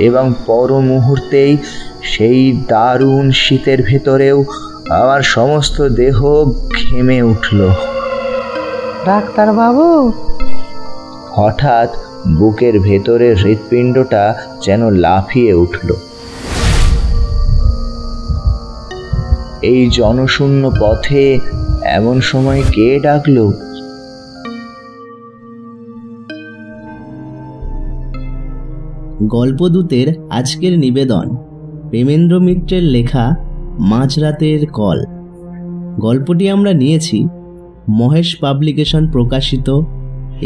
এবং পর মুহূর্তেই সেই দারুণ শীতের ভেতরেও আমার সমস্ত দেহ ঘেমে উঠল। ডাক্তারবাবু! হঠাৎ বুকের ভেতরের হৃৎপিণ্ডটা যেন লাফিয়ে উঠল। এই জনশূন্য পথে এমন সময় কে ডাকলো? গল্পদূতের আজকের নিবেদন প্রেমেন্দ্র মিত্রের লেখা মাঝরাতের কল। গল্পটি আমরা নিয়েছি মহেশ পাবলিকেশন প্রকাশিত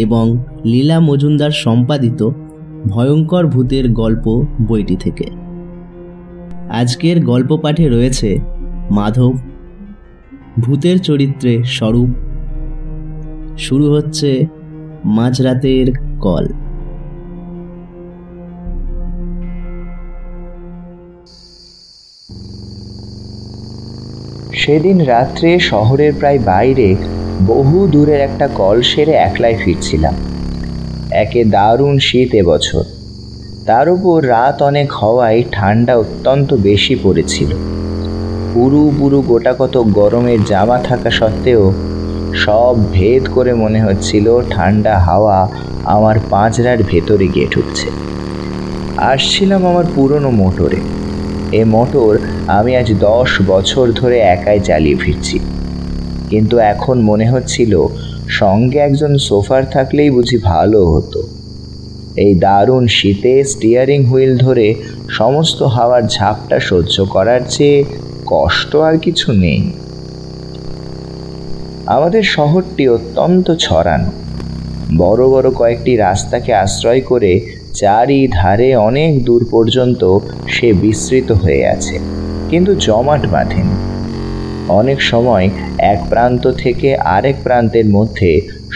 এবং লীলা মজুমদার সম্পাদিত ভয়ঙ্কর ভূতের গল্প বইটি থেকে। আজকের গল্প পাঠে রয়েছে মাধব, ভূতের চরিত্রে স্বরূপ। শুরু হচ্ছে মাঝরাতের কল। সেদিন রাত্রে শহরের প্রায় বাইরে বহু দূরের একটা কল সেরে একলাই ফিরছিলাম। একে দারুণ শীত এবছর, তার উপর রাত অনেক হওয়ায় ঠান্ডা অত্যন্ত বেশি পড়েছিল। পুরু পুরু গোটাকত গরমের জামা থাকা সত্ত্বেও সব ভেদ করে মনে হচ্ছিল ঠান্ডা হাওয়া আমার পাঁজরার ভেতরে গিয়ে ঢুকছে। আসছিলাম আমার পুরনো মোটরে। এ মোটর আমি আজ 10 বছর ধরে একাই চালিয়ে ফিরছি, কিন্তু এখন মনে হচ্ছিল সঙ্গে একজন সোফার থাকলেই বুঝি ভালো হতো। এই দারুণ শীতে স্টিয়ারিং হুইল ধরে সমস্ত হাওয়ার ঝাপটা সহ্য করার চেয়ে কষ্ট আর কিছু নেই। আমাদের শহরটি অত্যন্ত ছড়ানো। বড় বড় কয়েকটি রাস্তাকে আশ্রয় করে চারিধারে অনেক দূর পর্যন্ত সে বিস্তৃত হয়ে আছে, কিন্তু জমাট বাঁধেনি। অনেক সময় এক প্রান্ত থেকে আরেক প্রান্তের মধ্যে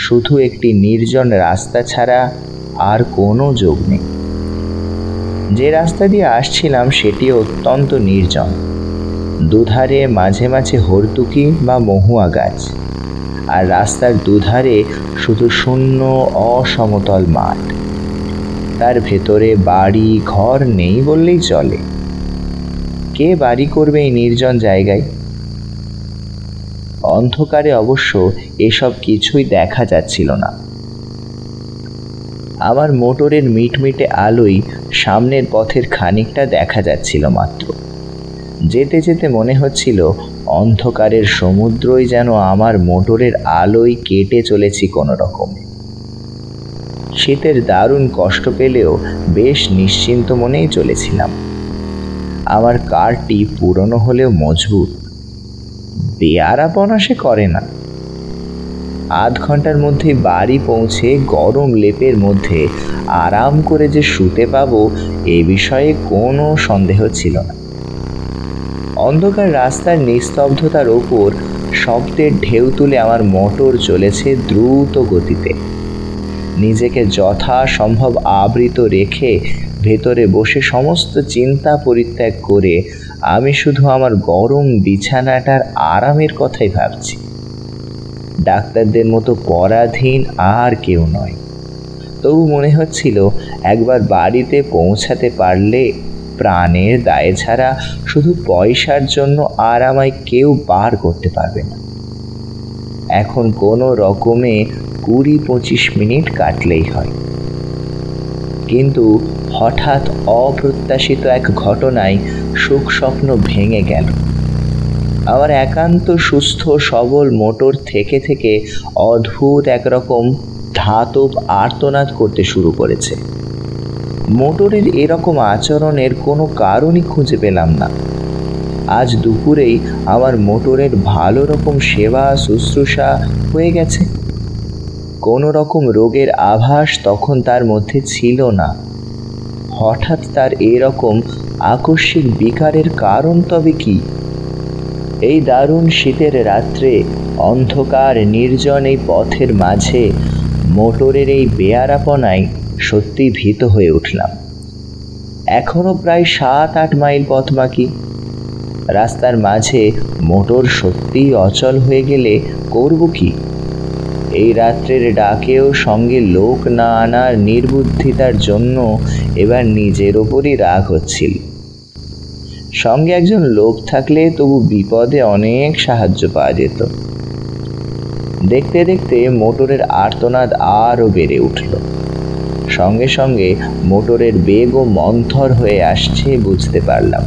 শুধু একটি নির্জন রাস্তা ছাড়া আর কোনো যোগ নেই। যে রাস্তা দিয়ে আসছিলাম সেটি অত্যন্ত নির্জন। দুধারে মাঝে মাঝে হর্তুকি বা মহুয়া গাছ, আর রাস্তার দুধারে শুধু শূন্য অসমতল মাঠ। তার ভেতরে বাড়ি ঘর নেই বললেই চলে। কে বাড়ি করবে এই নির্জন জায়গায়? অন্ধকারে অবশ্য এসব কিছুই দেখা যাচ্ছিল না। আমার মোটরের মিটমিটে আলোয় সামনের পথের খানিকটা দেখা যাচ্ছিল মাত্র। যেতে যেতে মনে হচ্ছিল অন্ধকারের সমুদ্রই যেন আমার মোটরের আলোয় কেটে চলেছি কোনো রকমে। শীতের দারুণ কষ্ট পেলেও বেশ নিশ্চিন্ত মনেই চলেছিলাম। আমার কারটি পুরনো হলেও মজবুত, বেয়ারাপনা সে করে না। আধ ঘন্টার মধ্যে বাড়ি পৌঁছে গরম লেপের মধ্যে আরাম করে যে শুতে পাবো এ বিষয়ে কোনো সন্দেহ ছিল না। অন্ধকার রাস্তার নিস্তব্ধতার ওপর শব্দের ঢেউ তুলে আমার মোটর চলেছে দ্রুত গতিতে। নিজেকে যথাসম্ভব আবৃত রেখে ভেতরে বসে সমস্ত চিন্তা পরিত্যাগ করে আমি শুধু আমার গরম বিছানাটার আরামের কথাই ভাবছি। ডাক্তারদের মতো পরাধীন আর কেউ নয়। তবু মনে হচ্ছিল একবার বাড়িতে পৌঁছাতে পারলে প্রাণের দায়ে ছাড়া শুধু পয়সার জন্য আর আমায় কেউ বার করতে পারবে না। এখন কোনো রকমে 20-25 মিনিট কাটলেই হয়। কিন্তু হঠাৎ অপ্রত্যাশিত এক ঘটনায় সুখ স্বপ্ন ভেঙে গেল। আমার একান্ত সুস্থ সবল মোটর থেকে থেকে অদ্ভুত একরকম ধাতব আর্তনাদ করতে শুরু করেছে। মোটরের এরকম আচরণের কোনো কারণই খুঁজে পেলাম না। আজ দুপুরেই আমার মোটরের ভালো রকম সেবা শুশ্রূষা হয়ে গেছে। কোনো রকম রোগের আভাস তখন তার মধ্যে ছিল না। হঠাৎ তার এরকম আকস্মিক বিকারের কারণ তবে কি? এই দারুণ শীতের রাত্রে অন্ধকার নির্জন এই পথের মাঝে মোটরের এই বেয়ারাপনায় সত্যি ভীত হয়ে উঠলাম। এখনো প্রায় 7-8 মাইল পথ বাকি। রাস্তার মাঝে মোটর সত্যিই অচল হয়ে গেলে করব কি? এই রাত্রের ডাকেও সঙ্গে লোক না আনার নির্বুদ্ধিতার জন্য এবার নিজের ওপরই রাগ হচ্ছিল। সঙ্গে একজন লোক থাকলে তবু বিপদে অনেক সাহায্য পাওয়া যেত। দেখতে দেখতে মোটরের আর্তনাদ আরও বেড়ে উঠল। সঙ্গে সঙ্গে মোটরের বেগও মন্থর হয়ে আসছে বুঝতে পারলাম।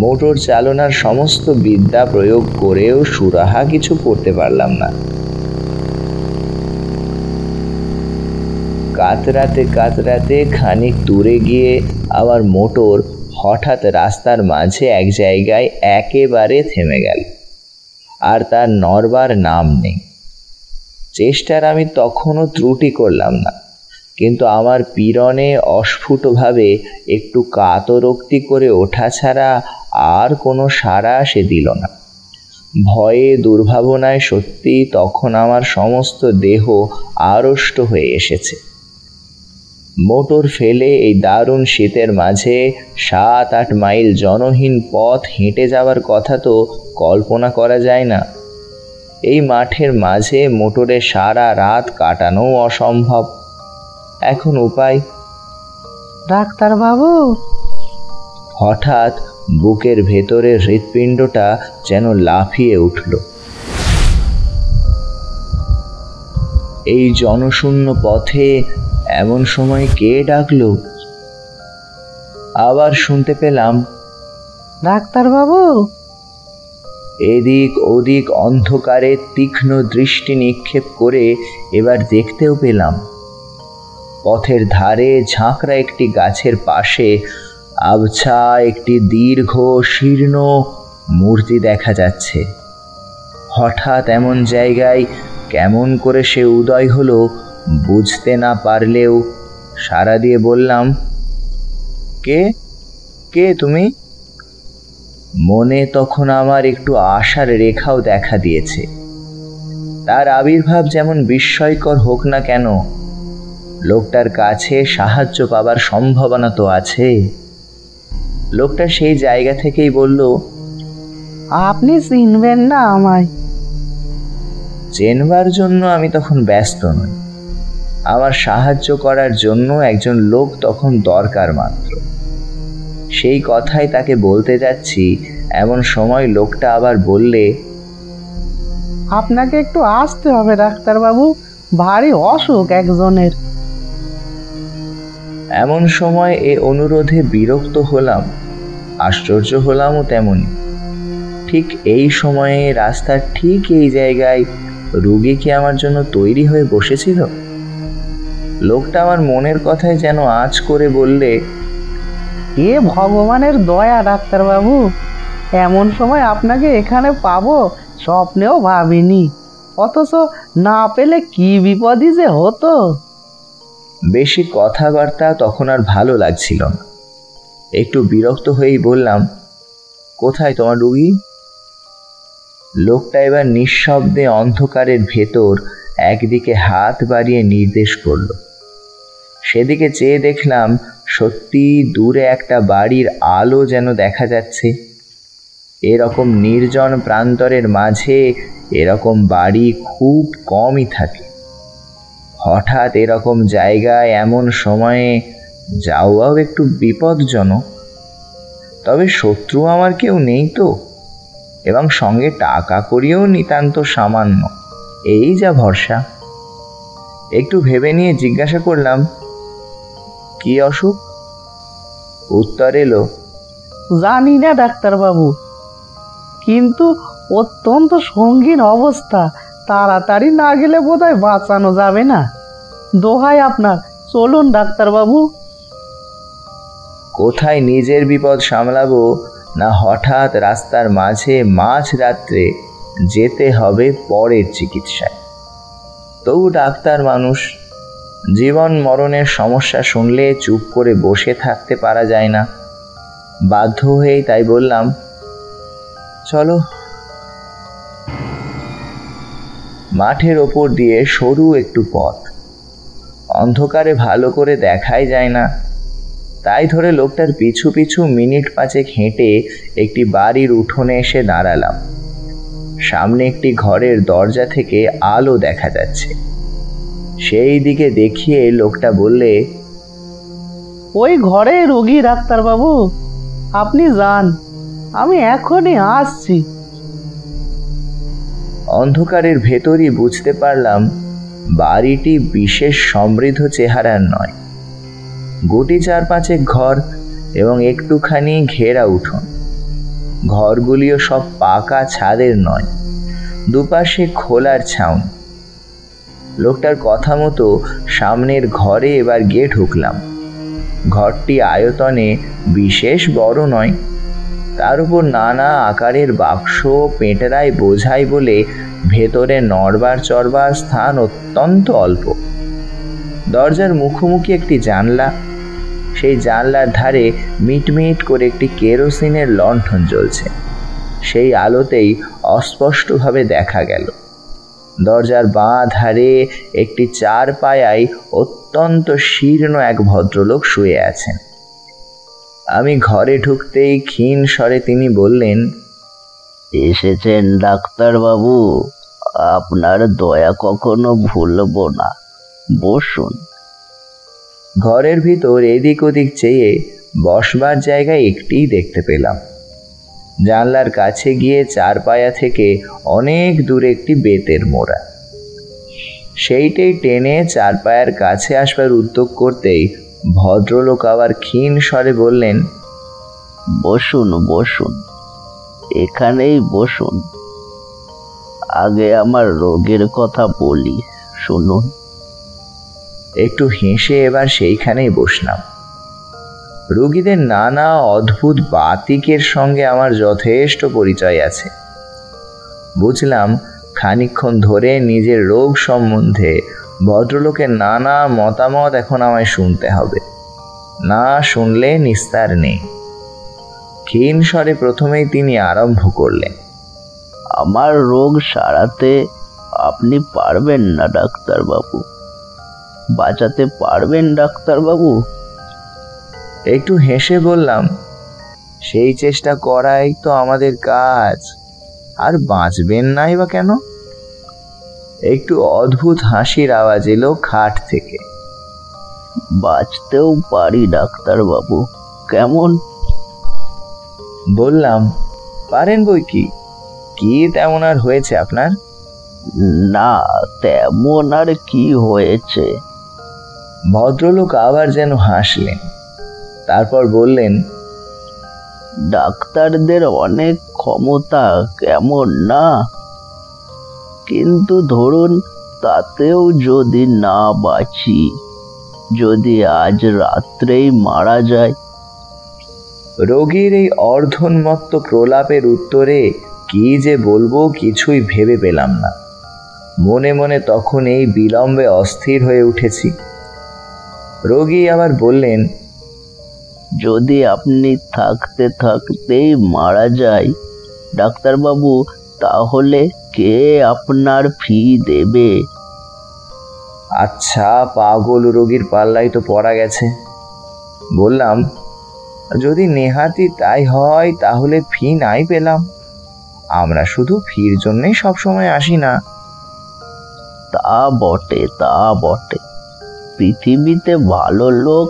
মোটর চালনার সমস্ত বিদ্যা প্রয়োগ করেও সুরাহা কিছু করতে পারলাম না। কাতরাতে কাতরাতে খানিক দূরে গিয়ে আবার মোটর হঠাৎ রাস্তার মাঝে এক জায়গায় একেবারে থেমে গেল, আর তার নড়বার নাম নেই। চেষ্টার আমি তখনও ত্রুটি করলাম না, কিন্তু আমার পীড়নে অস্ফুটভাবে একটু কাতরোক্তি করে ওঠা ছাড়া আর কোনো সাড়া সে দিল না। ভয়ে দুর্ভাবনায় সত্যি তখন আমার সমস্ত দেহ আড়ষ্ট হয়ে এসেছে। মোটর ফেলে এই দারুণ শীতের মাঝে 7-8 মাইল জনহীন পথ হেঁটে যাওয়ার কথা তো কল্পনা করা যায় না। এই মাঠের মাঝে মোটরে সারা রাত কাটানো অসম্ভব। এখন উপায়? ডাক্তারবাবু, হঠাৎ বুকের ভেতরে হৃৎপিণ্ডটা যেন লাফিয়ে উঠল। এই জনশূন্য পথে এমন সময় কে ডাকলো? আবার শুনতে পেলাম, ডাক্তারবাবু। এদিক ওদিক অন্ধকারে তীক্ষ্ণ দৃষ্টি নিক্ষেপ করে এবার দেখতেও পেলাম পথের ধারে ঝাঁকড়া একটি গাছের পাশে আবছা একটি দীর্ঘ শীর্ণ মূর্তি দেখা যাচ্ছে। হঠাৎ এমন জায়গায় কেমন করে সে উদয় হলো বুঝতে না পারলেও সাড়া দিয়ে বললাম, কে কে তুমি? মনে তখন আমার একটু আশার রেখাও দেখা দিয়েছে। তার আবির্ভাব যেমন বিস্ময়কর হোক না কেন, লোকটার কাছে সাহায্য পাবার সম্ভাবনা তো আছে। লোকটা সেই জায়গা থেকেই বলল, আপনি চিনবেন না আমায়? চেনবার জন্য আমি তখন ব্যস্ত নই। আমার সাহায্য করার জন্য একজন লোক তখন দরকার মাত্র। সেই কথাই তাকে বলতে যাচ্ছি, এমন সময় লোকটা আবার বললে, আপনাকে একটু আসতে হবে ডাক্তারবাবু, ভারী অসুখ একজনের। এমন সময় এ অনুরোধে বিরক্ত হলাম, আশ্চর্য হলামও তেমনি। ঠিক এই সময়ে রাস্তার ঠিক এই জায়গায় রুগী কি আমার জন্য তৈরি হয়ে বসেছিল? লোকটা আমার মনের কথায় যেন আঁচ করে বললে, এ ভগবানের দয়া ডাক্তারবাবু, এমন সময় আপনাকে এখানে পাবো স্বপ্নেও ভাবিনি, অথচ না পেলে কি বিপদই যে হতো। বেশি কথাবার্তা তখন আর ভালো লাগছিল না। একটু বিরক্ত হয়েই বললাম, কোথায় তোমার রুগী? লোকটা এবার নিঃশব্দে অন্ধকারের ভেতর একদিকে হাত বাড়িয়ে নির্দেশ করল। সেদিকে চেয়ে দেখলাম সত্যি দূরে একটা বাড়ির আলো যেন দেখা যাচ্ছে। এরকম নির্জন প্রান্তরের মাঝে এরকম বাড়ি খুব কমই থাকে। হঠাৎ এরকম জায়গায় এমন সময়ে যাওয়াও একটু বিপজ্জনক। তবে শত্রু আমার কেউ নেই তো, এবং সঙ্গে টাকা করিও নিতান্ত সামান্য, এই যা ভরসা। একটু ভেবে নিয়ে জিজ্ঞাসা করলাম, কি অসুখ? উত্তর এলো, জানি না ডাক্তারবাবু, কিন্তু অত্যন্ত সঙ্গীন অবস্থা, তাড়াতাড়ি না গেলে বোধহয় বাঁচানো যাবে না। দোহাই আপনার, চলুন ডাক্তারবাবু। কোথায় নিজের বিপদ সামলাবো, না হঠাৎ রাস্তার মাঝে মাঝ রাত্রে যেতে হবে পরের চিকিৎসায়। তবু ডাক্তার মানুষ, জীবন মরণের সমস্যা শুনলে চুপ করে বসে থাকতে পারা যায় না। বাধ্য হয়েই তাই বললাম, চলো। মাঠের ওপর দিয়ে সরু একটু পথ, অন্ধকারে ভালো করে দেখাই যায় না। তাই ধরে লোকটার পিছু পিছু মিনিট 5 হেঁটে একটি বাড়ির উঠোনে এসে দাঁড়ালাম। সামনে একটি ঘরের দরজা থেকে আলো দেখা যাচ্ছে। সেই দিকে দেখিয়ে লোকটা বললে, ওই ঘরে রোগী ডাক্তারবাবু, আপনি যান, আমি এখনই আসছি। অন্ধকারের ভেতরই বুঝতে পারলাম বাড়িটি বিশেষ সমৃদ্ধ চেহারার নয়। গুটি 4-5 ঘর এবং একটুখানি ঘেরা উঠোন। ঘরগুলিও সব পাকা ছাদের নয়, দুপাশে খোলার ছাউনি। লোকটার কথা মতো সামনের ঘরে এবার গিয়ে ঢুকলাম। ঘরটি আয়তনে বিশেষ বড় নয়, তার উপর নানা আকারের বাক্স পেঁটরায় বোঝাই বলে ভেতরে নড়বার চড়বার স্থান অত্যন্ত অল্প। দরজার মুখোমুখি একটি জানলা, সেই জানলার ধারে মিটমিট করে একটি কেরোসিনের লণ্ঠন জ্বলছে। সেই আলোতেই অস্পষ্টভাবে দেখা গেল দরজার বাঁ ধারে একটি 4 পায়ায় অত্যন্ত শীর্ণ এক ভদ্রলোক শুয়ে আছেন। আমি ঘরে ঢুকতেই ক্ষীণ স্বরে তিনি বললেন, এসেছেন ডাক্তারবাবু, আপনার দয়া কখনো ভুলব না, বসুন। ঘরের ভিতর এদিক ওদিক চেয়ে বসবার জায়গায় একটিই দেখতে পেলাম। জানলার কাছে গিয়ে 4 পায়া থেকে অনেক দূরে একটি বেতের মোড়া। সেইটাই টেনে 4 পায়ার কাছে আসবার উদ্যোগ করতেই ভদ্রলোক আবার ক্ষীণ স্বরে বললেন, বসুন বসুন, এখানেই বসুন। আগে আমার রোগের কথা বলি, শুনুন। একটু হেসে এবার সেইখানেই বসলাম। রোগীদের নানা অদ্ভুত বাতিকের সঙ্গে আমার যথেষ্ট পরিচয় আছে। বুঝলাম খানিকক্ষণ ধরে নিজের রোগ সম্বন্ধে ভদ্রলোকের নানা মতামত এখন আমায় শুনতে হবে, না শুনলে নিস্তার নেই। ক্ষীণ স্বরে প্রথমেই তিনি আরম্ভ করলেন, আমার রোগ সারাতে আপনি পারবেন না ডাক্তারবাবু, বাঁচাতে পারবেন ডাক্তারবাবু? একটু হেসে বললাম, সেই চেষ্টা করাই তো আমাদের কাজ, আর বাঁচবেন নাই বা কেন? একটু অদ্ভুত হাসির আওয়াজ এলো খাট থেকে। বাঁচতেও পারি ডাক্তারবাবু। কেমন? বললাম, পারেন বই কি। কি তেমন আর হয়েছে আপনার? না, তেমন আর কি হয়েছে? ভদ্রলোক আবার যেন হাসলেন, তারপর বললেন, ডাক্তারদের অনেক ক্ষমতা, কেমন না? কিন্তু ধরুন তাতেও যদি না বাঁচি, যদি আজ রাত্রেই মারা যায়। রোগীর এই অর্ধোন্মত্ত প্রলাপের উত্তরে কি যে বলবো কিছুই ভেবে পেলাম না। মনে মনে তখন এই বিলম্বে অস্থির হয়ে উঠেছি। রোগী আবার বললেন, যদি আপনি থাকতে থাকতেই মারা যায় ডাক্তারবাবু, তাহলে কে আপনার ফি দেবে? আচ্ছা, পাগল রোগীর পাল্লাই তো পড়া গেছে। বললাম, যদি নেহাতি তাই হয় তাহলে ফি নাই পেলাম, আমরা শুধু ফির জন্যই সবসময় আসি না। তা বটে, তা বটে। পৃথিবীতে ভালো লোক,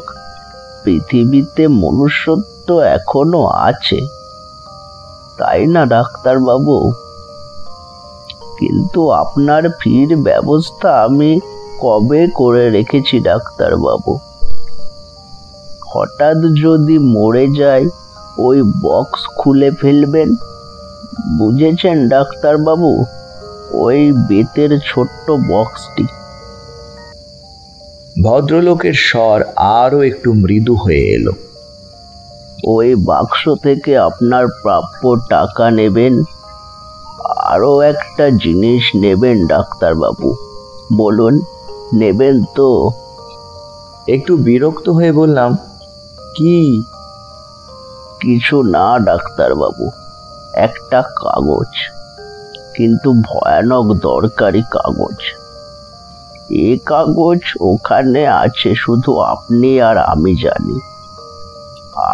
পৃথিবীতে মনুষ্যত্ব এখনো আছে, তাই না ডাক্তারবাবু? কিন্তু আপনার ফির ব্যবস্থা আমি কবে করে রেখেছি ডাক্তারবাবু। হঠাৎ যদি মরে যায়, ওই বক্স খুলে ফেলবেন, বুঝেছেন ডাক্তারবাবু? ওই বেতের ছোট্ট বক্সটি। ভদ্রলোকের স্বর আরো একটু মৃদু হয়ে এলো। ওই বাক্স থেকে আপনার প্রাপ্য টাকা নেবেন, আরো একটা জিনিস নেবেন ডাক্তারবাবু। বলুন, নেবেন তো? একটু বিরক্ত হয়ে বললাম, কি? কিছু না ডাক্তারবাবু, একটা কাগজ, কিন্তু ভয়ানক দরকারি কাগজ। এ কাগজ ওখানে আছে শুধু আপনি আর আমি জানি,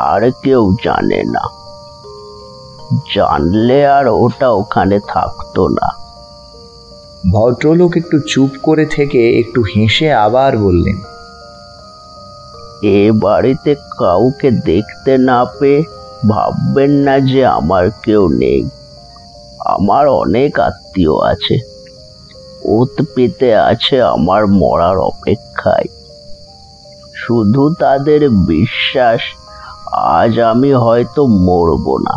আর কেউ জানে না। জানলে আর ওটা ওখানে থাকতো না। ভদ্রলোক একটু চুপ করে থেকে একটু হেসে আবার বললেন, এ বাড়িতে কাউকে দেখতে না পেয়ে ভাববেন না যে আমার কেউ নেই। আমার অনেক আত্মীয় আছে, ওত পেতে আছে আমার মরার অপেক্ষায়। শুধু তাদের বিশ্বাস আজ আমি হয়তো মরব না।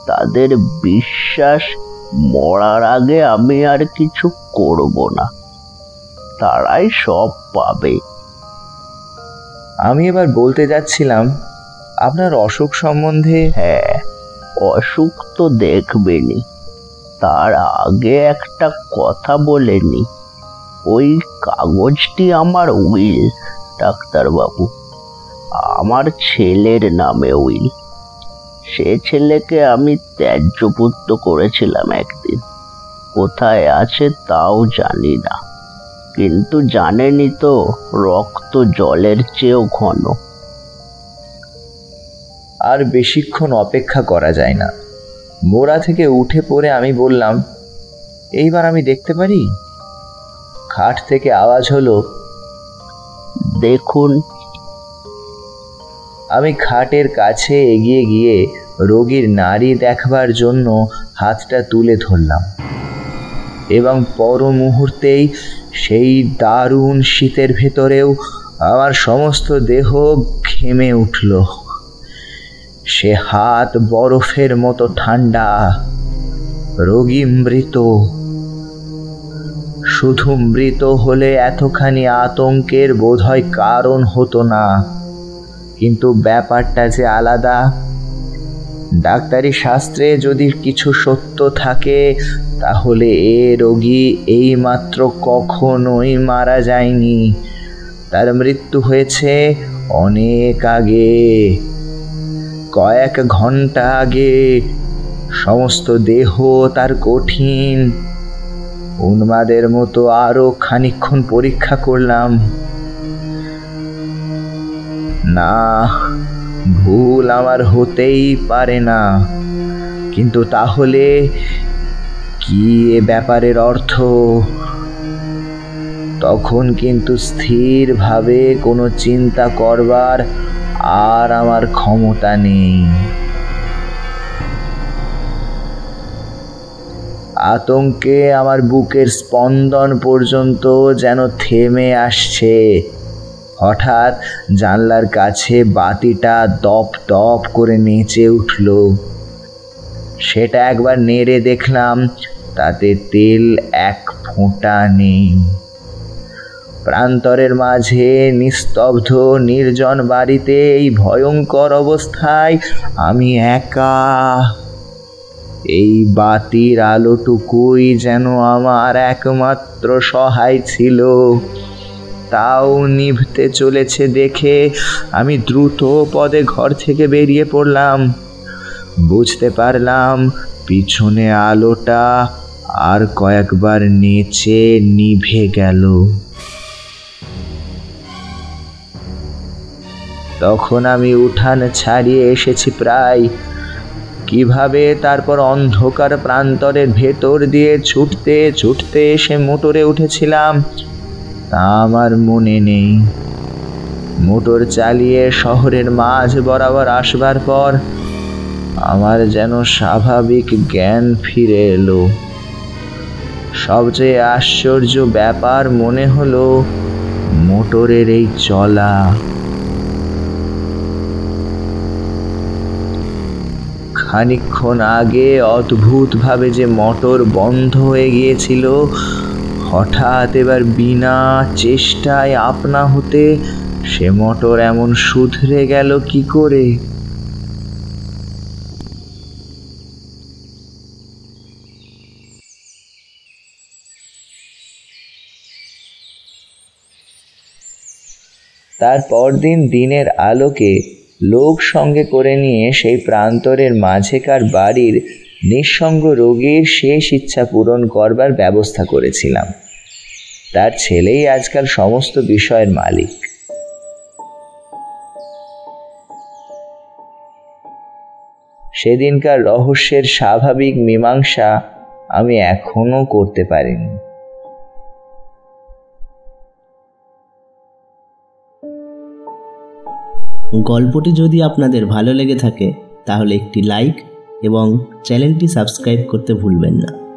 তাদের বিশ্বাস মরার আগে আমি আর কিছু করব না, তারাই সব পাবে। আমি এবার বলতে যাচ্ছিলাম, আপনার অসুখ সম্বন্ধে। হ্যাঁ, অসুখ তো দেখবেনি, তার আগে একটা কথা বলে নি। ওই কাগজটি আমার উইল ডাক্তারবাবু, আমার ছেলের নামে উইল। সে ছেলেকে আমি ত্যায্যপুত্র করেছিলাম একদিন। কোথায় আছে তাও জানি না, কিন্তু জানেনই তো, রক্ত জলের চেয়েও ঘন। আর বেশিক্ষণ অপেক্ষা করা যায় না। মোড়া থেকে উঠে পড়ে আমি বললাম, এইবার আমি দেখতে পারি? খাট থেকে আওয়াজ হলো, দেখুন। আমি খাটের কাছে এগিয়ে গিয়ে রোগীর নাড়ি দেখবার জন্য হাতটা তুলে ধরলাম, এবং পর মুহূর্তেই সেই দারুণ শীতের ভেতরেও আমার সমস্ত দেহ ঘেমে উঠল। সে হাত বরফের মতো ঠান্ডা। রোগী মৃত। শুধু মৃত হলে এতখানি আতঙ্কের বোধহয় কারণ হতো না, কিন্তু ব্যাপারটা যে আলাদা। ডাক্তারি শাস্ত্রে যদি কিছু সত্য থাকে, তাহলে এ রোগী এইমাত্র কখনোই মারা যায়নি। তার মৃত্যু হয়েছে অনেক আগে, কয়েক ঘন্টা আগে। সমস্ত দেহ তার কঠিন। উন্মাদের মতো আরো খানিকক্ষণ পরীক্ষা করলাম। না, ভুল আমার হতেই পারে না। কিন্তু তাহলে কি এ ব্যাপারের অর্থ? তখন কিন্তু স্থিরভাবে কোনো চিন্তা করবার আর আমার ক্ষমতা নেই। আতঙ্কে আমার বুকের স্পন্দন পর্যন্ত যেন থেমে আসছে। হঠাৎ জানলার কাছে বাতিটা দপ দপ করে নেচে উঠল। সেটা একবার নেড়ে দেখলাম, তাতে তেল এক ফোঁটা নেই। প্রান্তরের মাঝে নিস্তব্ধ নির্জন বাড়িতে এই ভয়ঙ্কর অবস্থায় আমি একা। এই বাতির আলোটুকুই যেন আমার একমাত্র সহায় ছিল। তাও নিভতে চলেছে দেখে আমি দ্রুত পদে ঘর থেকে বেরিয়ে পড়লাম। বুঝতে পারলাম পিছনে আলোটা আর কয়েকবার নেচে নিভে গেল। তখন আমি উঠান ছাড়িয়ে এসেছি প্রায়। কিভাবে তারপর অন্ধকার প্রান্তরের ভেতর দিয়ে ছুটতে ছুটতে এসে মোটরে উঠেছিলাম তা আমার মনে নেই। মোটর চালিয়ে শহরের মাঝ বরাবর আসবার পর আমার যেন স্বাভাবিক জ্ঞান ফিরে এলো। সবচেয়ে আশ্চর্য ব্যাপার মনে হলো মোটরের এই চলা। খানিকক্ষণ আগে অদ্ভুতভাবে যে মোটর বন্ধ হয়ে গিয়েছিল, হঠাৎ এবার বিনা চেষ্টায় আপনা হতে সে মোটর এমন শুধরে গেল কি করে? তার পরদিন দিনের আলোকে লোক সঙ্গে করে নিয়ে সেই প্রান্তরের মাঝেকার বাড়ির নিঃসঙ্গ রোগীর শেষ ইচ্ছা পূরণ করবার ব্যবস্থা করেছিলাম। তার ছেলেই আজকাল সমস্ত বিষয়ের মালিক। সেদিনকার রহস্যের স্বাভাবিক মীমাংসা আমি এখনো করতে পারিনি। গল্পটি যদি আপনাদের ভালো লেগে থাকে তাহলে একটি লাইক এবং চ্যানেলটি সাবস্ক্রাইব করতে ভুলবেন না।